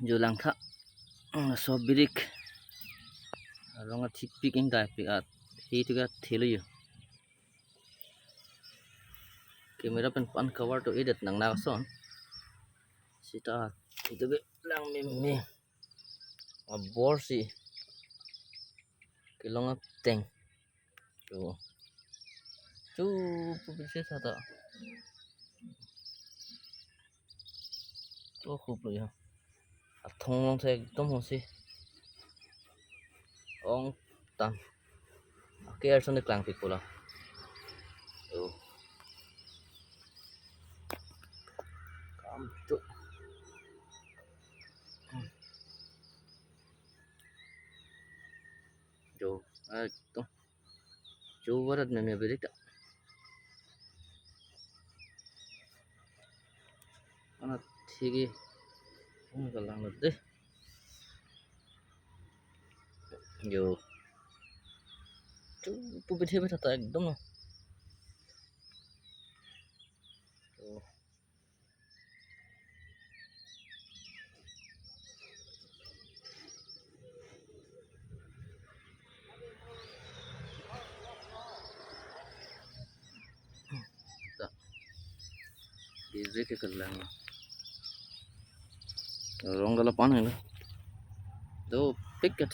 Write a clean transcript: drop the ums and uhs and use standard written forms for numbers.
julang tha so birik ronga thik picking dai pick at hi tuga thelu yu camera pen pan cover to edit nang na son sita itu be lang me a bor si kilonga teng chu pu se sa ta to khub lo ya a thong long se ekdom hosi ong tan ke ar son de klang pi kola yo kam tu yo ekdom chu warat me berik ta ana thigi ong galang de yo chu pu be the ta ekdom no easy ke galang rong gala pan hai do pick ke